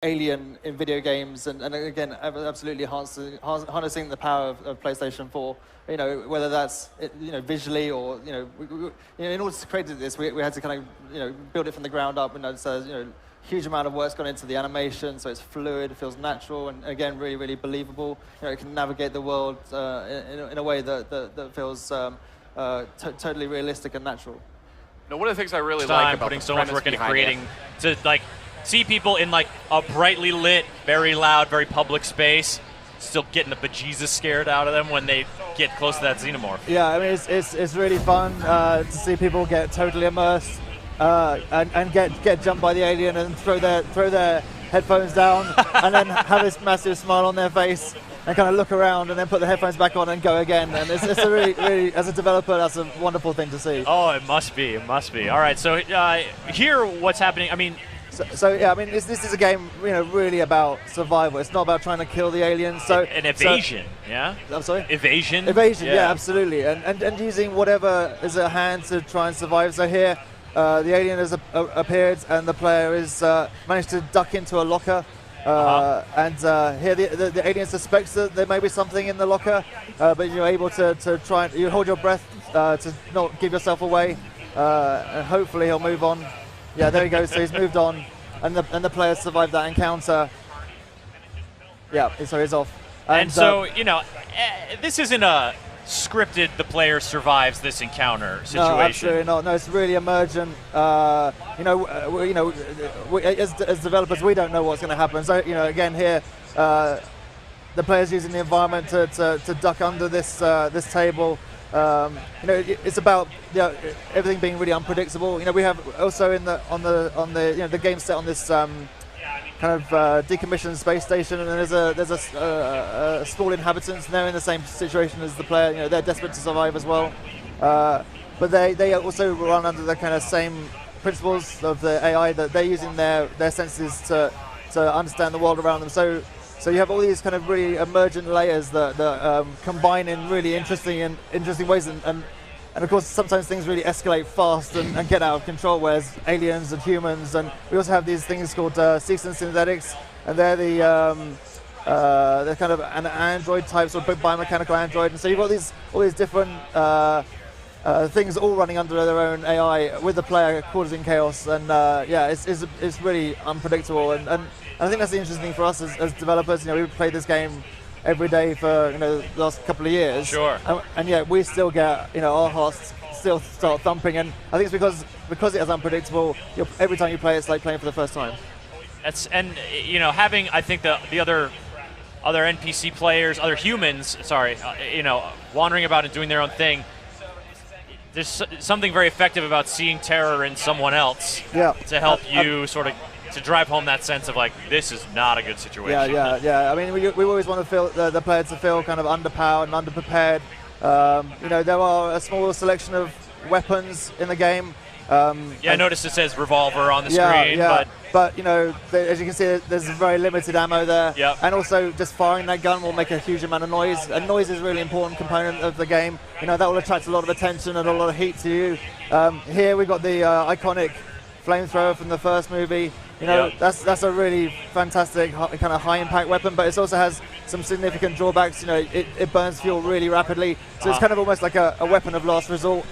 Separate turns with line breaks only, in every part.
Alien in video games, and again, absolutely harnessing the power of PlayStation 4. Whether that's visually or in order to create this, we had to kind of build it from the ground up. So huge amount of work's gone into the animation, so it's fluid, it feels natural, and again, really, really believable. It can navigate the world in a way that feels totally realistic and natural.
One of the things I really like about
putting so much work into creating to see people in a brightly lit, very loud, very public space, still getting the bejesus scared out of them when they get close to that xenomorph.
Yeah, I mean it's really fun to see people get totally immersed and get jumped by the alien and throw their headphones down and then have this massive smile on their face and kind of look around and then put the headphones back on and go again. And it's a really, as a developer, that's a wonderful thing to see.
Oh, it must be. All right, so here, what's happening? I mean.
So yeah, I mean this is a game really about survival. It's not about trying to kill the aliens. So
an evasion, yeah.
I'm sorry.
Evasion,
yeah, absolutely, and using whatever is at hand to try and survive. So here, the alien has appeared, and the player is managed to duck into a locker. And here the alien suspects that there may be something in the locker, but you're able to try and you hold your breath to not give yourself away, and hopefully he'll move on. Yeah, there he goes. So he's moved on, and the player survived that encounter. Yeah, so he's off.
And so this isn't a scripted. The player survives this encounter situation.
No, absolutely not. No, it's really emergent. As developers, we don't know what's going to happen. So again here, the player's using the environment to duck under this table. It's about everything being really unpredictable. We have also on the game set on this kind of decommissioned space station, and there's a small inhabitants, and they're in the same situation as the player. They're desperate to survive as well, but they also run under the kind of same principles of the AI, that they're using their senses to understand the world around them. So you have all these kind of really emergent layers that combine in really interesting ways, and of course sometimes things really escalate fast and get out of control, whereas aliens and humans, and we also have these things called Seegson synthetics, and they're they're kind of an android type, sort of biomechanical android, and so you've got all these different things all running under their own AI with the player causing chaos, and it's really unpredictable, and I think that's the interesting thing for us as developers. We've played this game every day for the last couple of years.
Sure.
And yet we still get our hearts still start thumping, and I think it's because it is unpredictable. Every time you play, it's like playing for the first time.
Having, I think, the other NPC players, other humans, wandering about and doing their own thing. There's something very effective about seeing terror in someone else to help you sort of to drive home that sense of this is not a good situation.
Yeah. I mean, we always want to feel the player to feel kind of underpowered and underprepared. There are a small selection of weapons in the game.
I noticed it says revolver on the screen.
But as you can see, there's very limited ammo there.
Yep.
And also, just firing that gun will make a huge amount of noise. And noise is a really important component of the game. That will attract a lot of attention and a lot of heat to you. Here we've got the iconic flamethrower from the first movie. That's a really fantastic kind of high impact weapon, but it also has some significant drawbacks. It burns fuel really rapidly, so it's kind of almost like a weapon of last resort.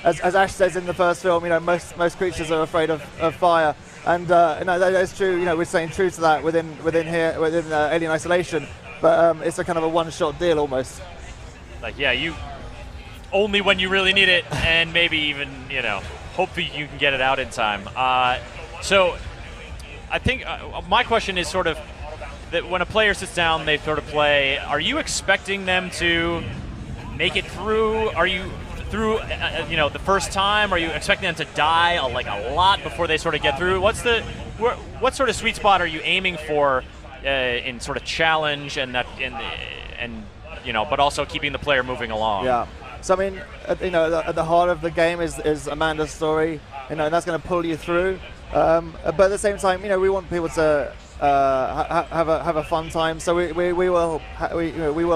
As Ash says in the first film, most creatures are afraid of fire, and that is true. We're staying true to that within Alien Isolation, but it's a kind of a one-shot deal almost.
You only when you really need it, and maybe even hopefully you can get it out in time. So I think my question is sort of that when a player sits down, they sort of play, are you expecting them to make it through? Are you through the first time? Are you expecting them to die a lot before they sort of get through? What sort of sweet spot are you aiming for in sort of challenge and but also keeping the player moving along?
Yeah. So I mean, at the heart of the game is Amanda's story, and that's going to pull you through. But at the same time, we want people to have a fun time. So we will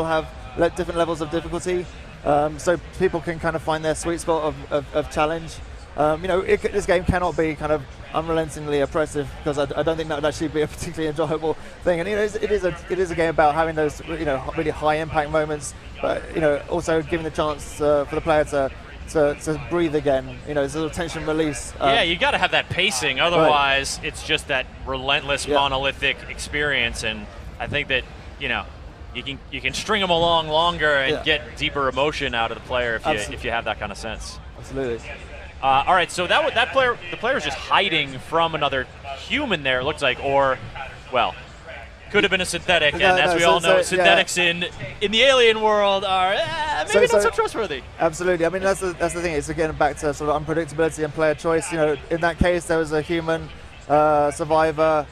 have different levels of difficulty, so people can kind of find their sweet spot of challenge. This game cannot be kind of unrelentingly oppressive, because I don't think that would actually be a particularly enjoyable thing. And it is a game about having those really high impact moments, but also giving the chance for the player to breathe again. It's a little tension release.
Yeah, you got to have that pacing, otherwise it's just that relentless monolithic experience. And I think that you can string them along longer and get deeper emotion out of the player if you have that kind of sense.
Absolutely.
All right, so the player is just hiding from another human there, it looks like, or, well, could have been a synthetic, and as we all know, synthetics in the alien world are maybe not so trustworthy.
Absolutely. I mean, that's the thing. It's again back to sort of unpredictability and player choice. In that case, there was a human survivor.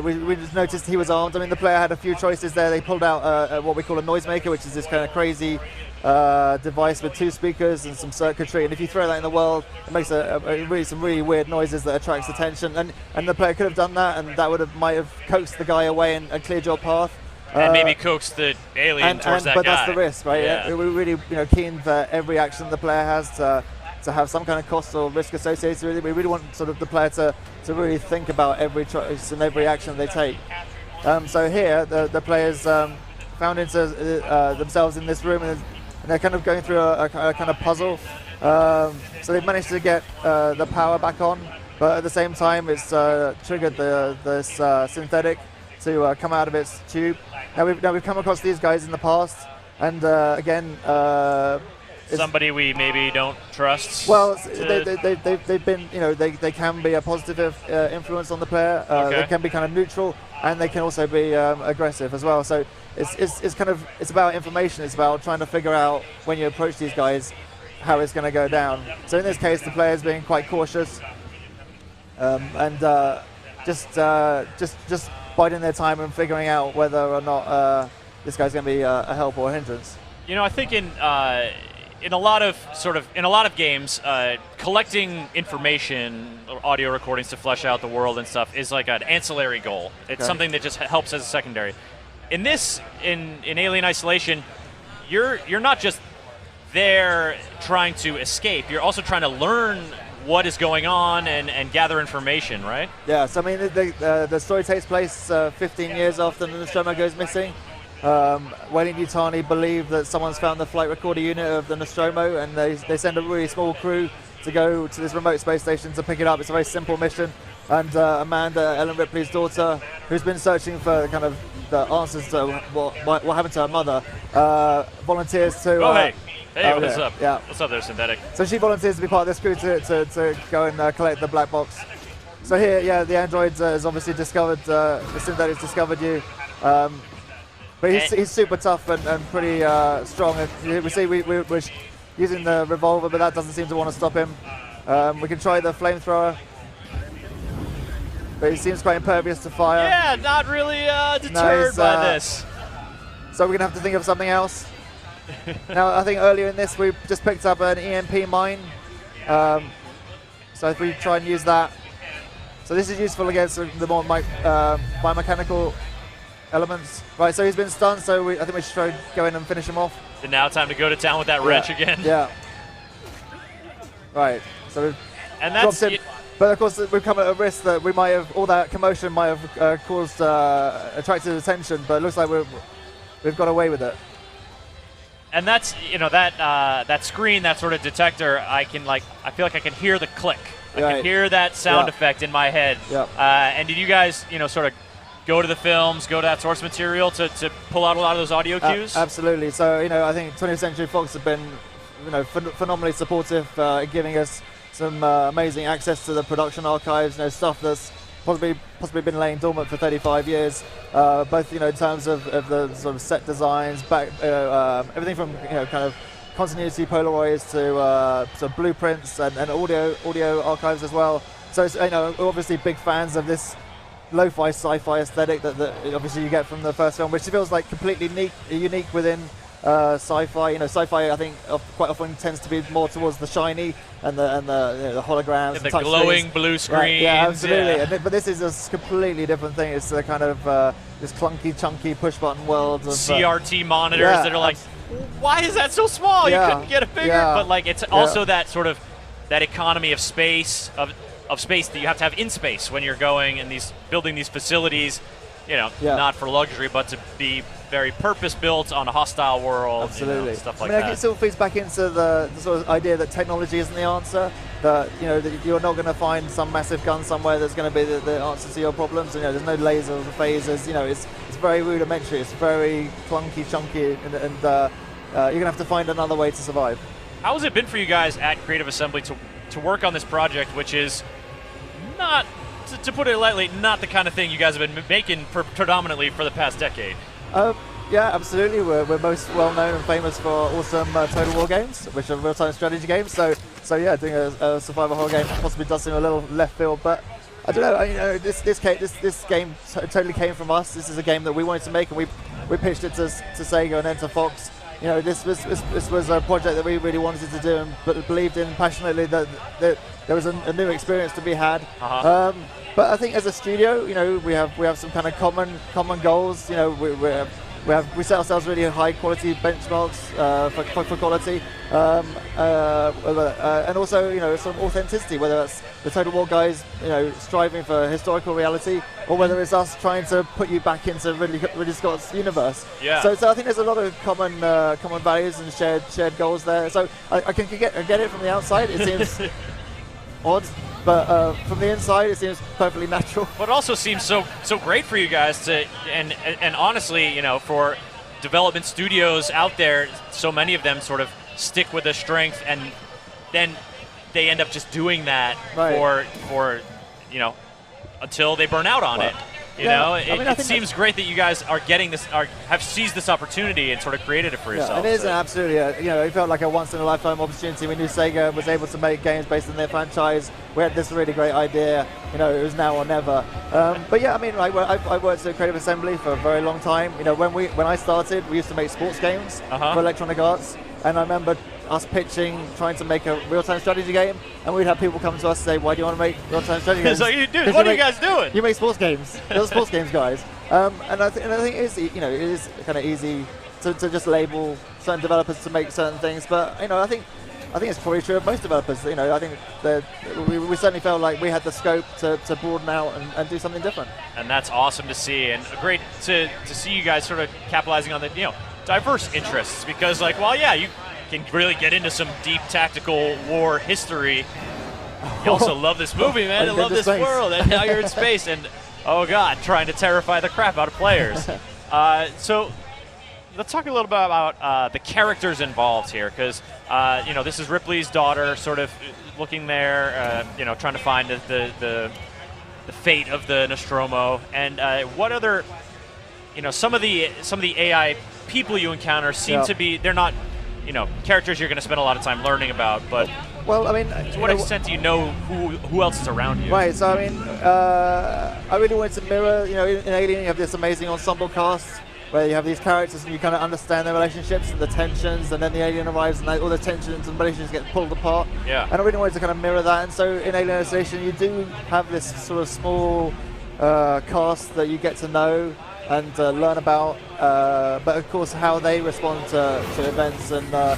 We just noticed he was armed. I mean, the player had a few choices there. They pulled out what we call a noisemaker, which is this kind of crazy device with 2 speakers and some circuitry, and if you throw that in the world, it makes some really weird noises that attracts attention. And the player could have done that, and that might have coaxed the guy away and cleared your path.
And maybe coaxed the alien towards that guy.
But that's the risk, right? Yeah. We're really keen for every action the player has to have some kind of cost or risk associated with it. We really want sort of the player to really think about every choice and every action they take. So here, the players found themselves in this room, and they're kind of going through a kind of puzzle. So they've managed to get the power back on, but at the same time, it's triggered this synthetic to come out of its tube. Now we've come across these guys in the past, and again.
Somebody we maybe don't trust.
Well, they've been, they can be a positive influence on the player. They can be kind of neutral, and they can also be aggressive as well. So it's about information. It's about trying to figure out when you approach these guys how it's going to go down. So in this case, the player's being quite cautious and just biding their time and figuring out whether or not this guy's going to be a help or a hindrance.
I think in a lot of games, collecting information, or audio recordings to flesh out the world and stuff is like an ancillary goal. It's something that just helps as a secondary. In Alien Isolation, you're not just there trying to escape. You're also trying to learn what is going on and gather information, right?
Yeah. So I mean, the story takes place 15 years after the Nostromo goes missing. Weyland-Yutani believe that someone's found the flight recorder unit of the Nostromo, and they send a really small crew to go to this remote space station to pick it up. It's a very simple mission, and Amanda, Ellen Ripley's daughter, who's been searching for kind of the answers to what happened to her mother, volunteers to...
Hey, what's up?
Yeah.
What's up there, Synthetic?
So she volunteers to be part of this crew to go and collect the black box. So here, the android has obviously discovered, the Synthetic's discovered you. But he's super tough and pretty strong. We see we're using the revolver, but that doesn't seem to want to stop him. We can try the flamethrower, but he seems quite impervious to fire.
Yeah, not really deterred by this.
So we're going to have to think of something else. Now, I think earlier in this, we just picked up an EMP mine. So if we try and use that. So this is useful against the more biomechanical elements. Right, so he's been stunned, so I think we should try and go in and finish him off.
And now time to go to town with that wrench again.
Yeah. Right, so we've
dropped him.
But of course, we've come at a risk that we might have, all that commotion might have caused attracted attention, but it looks like we've got away with it.
And that's, that screen, that sort of detector, I feel like I can hear the click. I can hear that sound effect in my head. And did you guys, sort of go to the films, go to that source material to pull out a lot of those audio cues?
Absolutely. So, I think 20th Century Fox have been, phenomenally supportive, giving us some amazing access to the production archives, stuff that's possibly been laying dormant for 35 years, both, in terms of the sort of set designs, everything from, kind of continuity Polaroids to sort of blueprints and audio archives as well. So, it's, we're obviously big fans of this lo-fi sci-fi aesthetic that obviously you get from the first film, which feels like completely unique within sci-fi. Sci-fi I think quite often tends to be more towards the shiny and the holograms and
the glowing screens. Blue screens.
Right, yeah, absolutely. Yeah. But this is a completely different thing. It's a kind of this clunky, chunky push-button world of
CRT monitors that are like, why is that so small? You couldn't get it bigger. But like, it's also that sort of that economy of space of of space that you have to have in space when you're going and building these facilities, not for luxury, but to be very purpose-built on a hostile world.
Absolutely.
Stuff like
I mean,
that.
it still feeds back into the sort of idea that technology isn't the answer. That that you're not going to find some massive gun somewhere that's going to be the answer to your problems. There's no lasers or phasers. It's very rudimentary. It's very clunky, chunky, and you're going to have to find another way to survive.
How has it been for you guys at Creative Assembly to work on this project, which is not, to put it lightly, not the kind of thing you guys have been making predominantly for the past decade?
Yeah, absolutely. We're most well known and famous for awesome Total War games, which are real-time strategy games. So yeah, doing a survival horror game possibly does seem a little left field, but I don't know. This game totally came from us. This is a game that we wanted to make, and we pitched it to Sega and then to Fox. This was a project that we really wanted to do and believed in passionately that there was a new experience to be had. But I think as a studio, we have some kind of common goals. We set ourselves really high quality benchmarks for quality, and also some authenticity. Whether that's the Total War guys striving for historical reality, or whether it's us trying to put you back into Ridley Scott's universe.
Yeah.
So I think there's a lot of common values and shared goals there. So I can get it from the outside. It seems odd. But from the inside, it seems perfectly natural.
But it also seems so great for you guys to, and honestly, for development studios out there, so many of them sort of stick with a strength, and then they end up just doing that for until they burn out on it. It seems great that you guys are getting this, have seized this opportunity and sort of created it for yourself.
It is absolutely, it felt like a once-in-a-lifetime opportunity. We knew Sega was able to make games based on their franchise. We had this really great idea. It was now or never. But yeah, I worked at Creative Assembly for a very long time. When I started, we used to make sports games for Electronic Arts, and I remember us pitching, trying to make a real-time strategy game, and we'd have people come to us and say, "Why do you want to make real-time strategy games?"
It's like, dude, what are you guys doing?
You make sports games. You're the sports games guys. And I think it is kind of easy to just label certain developers to make certain things, but I think it's probably true of most developers. I think that we certainly felt like we had the scope to broaden out and do something different.
And that's awesome to see, and great to see you guys sort of capitalizing on the diverse interests, because you can really get into some deep tactical war history. You also love this movie, man. I love this world, and now you're in space, and oh god, trying to terrify the crap out of players. So let's talk a little bit about the characters involved here, because this is Ripley's daughter, sort of looking there, trying to find the fate of the Nostromo, and what other, some of the AI people you encounter seem to be, they're not characters you're going to spend a lot of time learning about, but to what extent do you know who else is around you?
Right, so I really wanted to mirror, in Alien you have this amazing ensemble cast where you have these characters and you kind of understand their relationships and the tensions, and then the alien arrives and all the tensions and relationships get pulled apart.
Yeah.
And I really wanted to kind of mirror that, and so in Alien Isolation you do have this sort of small cast that you get to know and learn about, but of course how they respond to events and the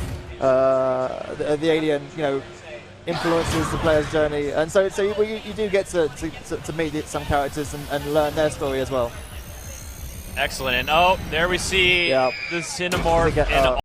alien, influences the player's journey, and so you do get to meet some characters and learn their story as well.
Excellent, and there we see the Xenomorph in